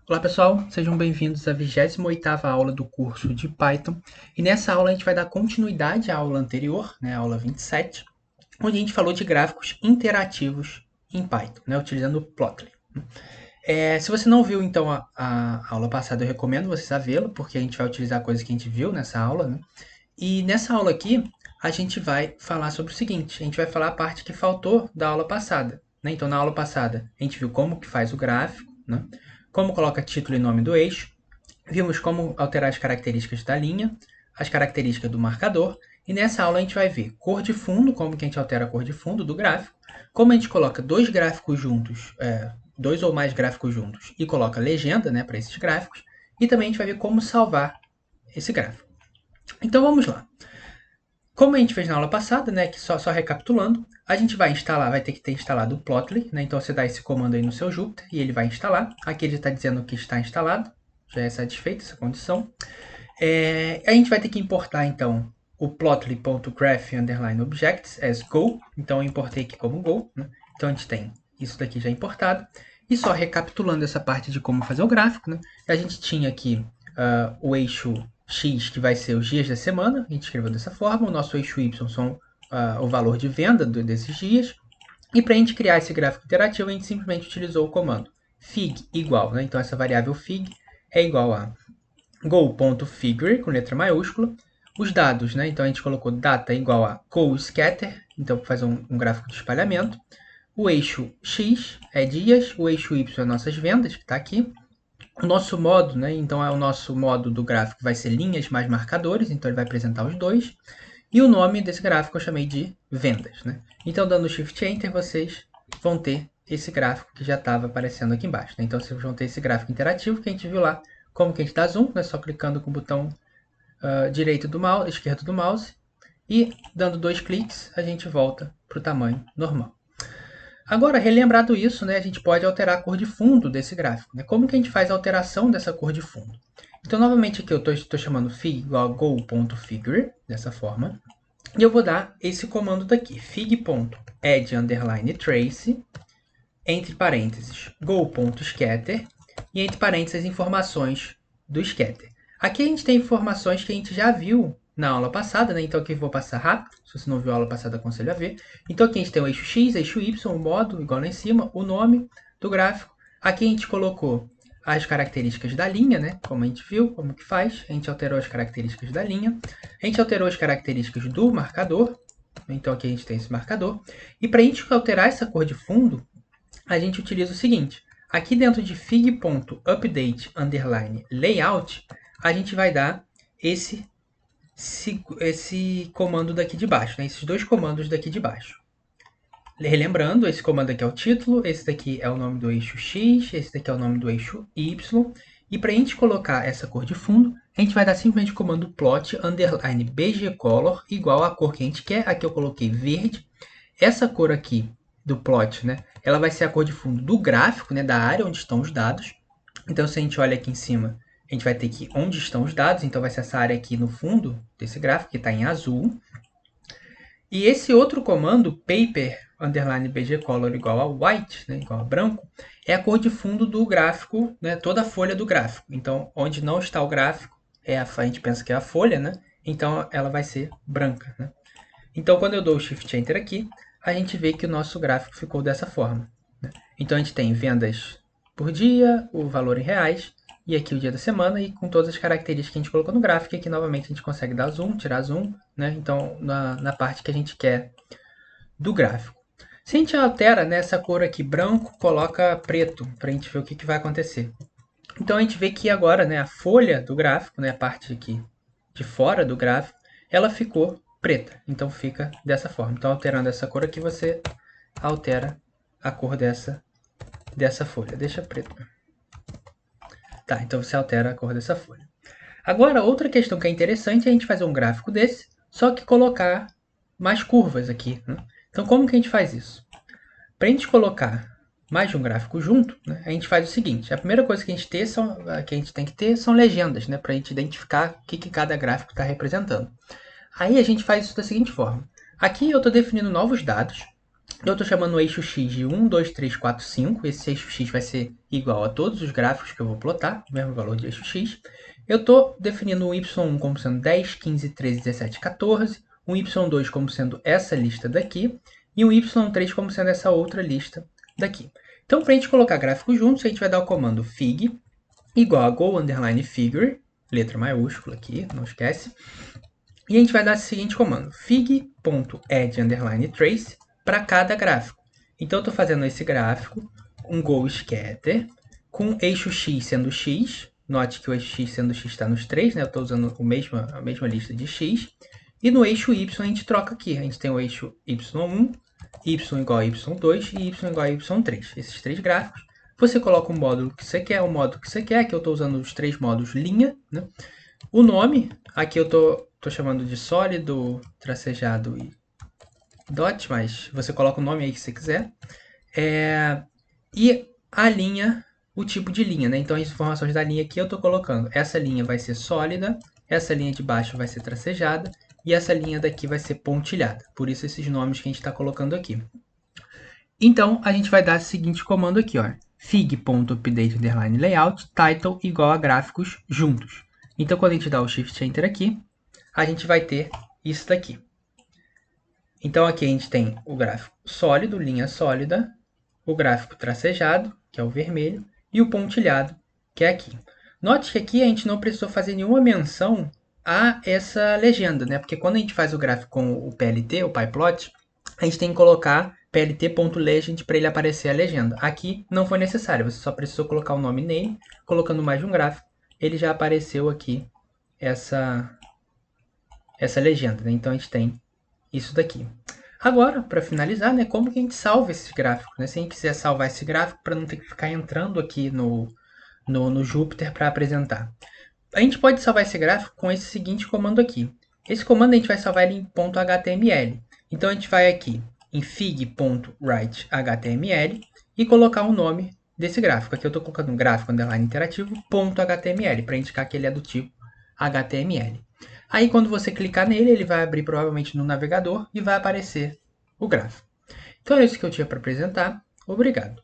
Olá pessoal, sejam bem-vindos à 28ª aula do curso de Python. E nessa aula a gente vai dar continuidade à aula anterior, a aula 27, onde a gente falou de gráficos interativos em Python, utilizando o Plotly. Se você não viu então a aula passada, eu recomendo vocês a vê-la, porque a gente vai utilizar coisas que a gente viu nessa aula. E nessa aula aqui, a gente vai falar sobre o seguinte, a gente vai falar a parte que faltou da aula passada. Então na aula passada a gente viu como que faz o gráfico, como coloca título e nome do eixo, vimos como alterar as características da linha, as características do marcador, e nessa aula a gente vai ver cor de fundo, como que a gente altera a cor de fundo do gráfico, como a gente coloca dois gráficos juntos, dois ou mais gráficos juntos, e coloca legenda para esses gráficos, e também a gente vai ver como salvar esse gráfico. Então vamos lá. Como a gente fez na aula passada, que só recapitulando, a gente vai instalar, vai ter que ter instalado o Plotly, então você dá esse comando aí no seu Jupyter e ele vai instalar. Aqui ele está dizendo que está instalado, já é satisfeita essa condição. A gente vai ter que importar então o plotly.graph_objects as Go, então eu importei aqui como Go, então a gente tem isso daqui já importado. E só recapitulando essa parte de como fazer o gráfico, a gente tinha aqui o eixo X, que vai ser os dias da semana, a gente escreveu dessa forma, o nosso eixo Y são o valor de venda desses dias, e para a gente criar esse gráfico interativo, a gente simplesmente utilizou o comando fig igual, então essa variável fig é igual a go.figure, com letra maiúscula, os dados, então a gente colocou data igual a go_scatter, então para fazer um gráfico de espalhamento, o eixo X é dias, o eixo Y é nossas vendas, que está aqui, o nosso modo, então o nosso modo do gráfico vai ser linhas mais marcadores, então ele vai apresentar os dois. E o nome desse gráfico eu chamei de vendas. Então, dando Shift Enter, vocês vão ter esse gráfico que já estava aparecendo aqui embaixo. Então, vocês vão ter esse gráfico interativo que a gente viu lá, como que a gente dá zoom, só clicando com o botão direito do mouse, esquerdo do mouse, e dando 2 cliques, a gente volta para o tamanho normal. Agora, relembrado isso, a gente pode alterar a cor de fundo desse gráfico. Como que a gente faz a alteração dessa cor de fundo? Então, novamente aqui eu estou chamando fig igual a go.figure, dessa forma. E eu vou dar esse comando daqui, fig.add_trace, entre parênteses, go.scatter, e entre parênteses, informações do scatter. Aqui a gente tem informações que a gente já viu na aula passada, então aqui eu vou passar rápido, se você não viu a aula passada, aconselho a ver. Então aqui a gente tem o eixo X, eixo Y, o modo, igual lá em cima, o nome do gráfico. Aqui a gente colocou as características da linha, como a gente viu, como que faz. A gente alterou as características da linha. A gente alterou as características do marcador. Então aqui a gente tem esse marcador. E para a gente alterar essa cor de fundo, a gente utiliza o seguinte. Aqui dentro de fig.update_layout, a gente vai dar esse comando daqui de baixo, esses dois comandos daqui de baixo. Relembrando, esse comando aqui é o título, esse daqui é o nome do eixo X, esse daqui é o nome do eixo Y. E para a gente colocar essa cor de fundo, a gente vai dar simplesmente o comando plot_bgcolor igual à cor que a gente quer. Aqui eu coloquei verde. Essa cor aqui do plot, ela vai ser a cor de fundo do gráfico, da área onde estão os dados. Então, se a gente olha aqui em cima, a gente vai ter que onde estão os dados. Então, vai ser essa área aqui no fundo desse gráfico, que está em azul. E esse outro comando, paper_bgcolor igual a white, igual a branco, é a cor de fundo do gráfico, toda a folha do gráfico. Então, onde não está o gráfico, a gente pensa que é a folha, então ela vai ser branca. Então, quando eu dou o Shift Enter aqui, a gente vê que o nosso gráfico ficou dessa forma. Então, a gente tem vendas por dia, o valor em reais, e aqui o dia da semana, e com todas as características que a gente colocou no gráfico, e aqui novamente a gente consegue dar zoom, tirar zoom, então na parte que a gente quer do gráfico. Se a gente altera essa cor aqui branco, coloca preto, para a gente ver o que vai acontecer. Então a gente vê que agora a folha do gráfico, a parte aqui de fora do gráfico, ela ficou preta, então fica dessa forma. Então alterando essa cor aqui, você altera a cor dessa folha, deixa preto. Tá, então você altera a cor dessa folha. Agora, outra questão que é interessante é a gente fazer um gráfico desse, só que colocar mais curvas aqui. Então, como que a gente faz isso? Para a gente colocar mais de um gráfico junto, a gente faz o seguinte. A primeira coisa que a gente tem que ter são legendas, para a gente identificar o que cada gráfico está representando. Aí a gente faz isso da seguinte forma. Aqui eu estou definindo novos dados. Eu estou chamando o eixo X de 1, 2, 3, 4, 5. Esse eixo X vai ser igual a todos os gráficos que eu vou plotar, o mesmo valor de eixo X. Eu estou definindo o Y1 como sendo 10, 15, 13, 17, 14. O Y2 como sendo essa lista daqui. E o Y3 como sendo essa outra lista daqui. Então, para a gente colocar gráficos juntos, a gente vai dar o comando fig igual a go_figure, letra maiúscula aqui, não esquece. E a gente vai dar o seguinte comando, fig.add_trace para cada gráfico. Então, eu estou fazendo esse gráfico, um go_scatter, com eixo X sendo X. Note que o eixo X sendo X está nos 3, né? Eu estou usando a mesma lista de X. E no eixo Y a gente troca aqui. A gente tem o eixo Y1, Y igual a Y2 e Y igual a Y3. Esses três gráficos. Você coloca o módulo que você quer, o modo que você quer. Aqui eu estou usando os três modos linha, né? O nome, aqui eu estou chamando de sólido, tracejado e dot, mas você coloca o nome aí que você quiser. E a linha, o tipo de linha, né? Então as informações da linha aqui eu estou colocando. Essa linha vai ser sólida, essa linha de baixo vai ser tracejada e essa linha daqui vai ser pontilhada. Por isso esses nomes que a gente está colocando aqui. Então a gente vai dar o seguinte comando aqui, ó. fig.update_layout title igual a gráficos juntos. Então quando a gente dá o Shift Enter aqui, a gente vai ter isso daqui. Então aqui a gente tem o gráfico sólido, linha sólida, o gráfico tracejado, que é o vermelho, e o pontilhado, que é aqui. Note que aqui a gente não precisou fazer nenhuma menção a essa legenda, né? Porque quando a gente faz o gráfico com o PLT, o PyPlot, a gente tem que colocar plt.legend para ele aparecer a legenda. Aqui não foi necessário, você só precisou colocar o nome name, colocando mais de um gráfico, ele já apareceu aqui essa legenda, né? Então a gente tem isso daqui. Agora, para finalizar, né, como que a gente salva esses gráficos? Né? Se a gente quiser salvar esse gráfico para não ter que ficar entrando aqui no Jupyter para apresentar. A gente pode salvar esse gráfico com esse seguinte comando aqui. Esse comando a gente vai salvar ele em .html. Então a gente vai aqui em fig.write_html e colocar o nome desse gráfico. Aqui eu estou colocando um gráfico underline interativo .html para indicar que ele é do tipo HTML. Aí quando você clicar nele, ele vai abrir provavelmente no navegador e vai aparecer o gráfico. Então é isso que eu tinha para apresentar. Obrigado.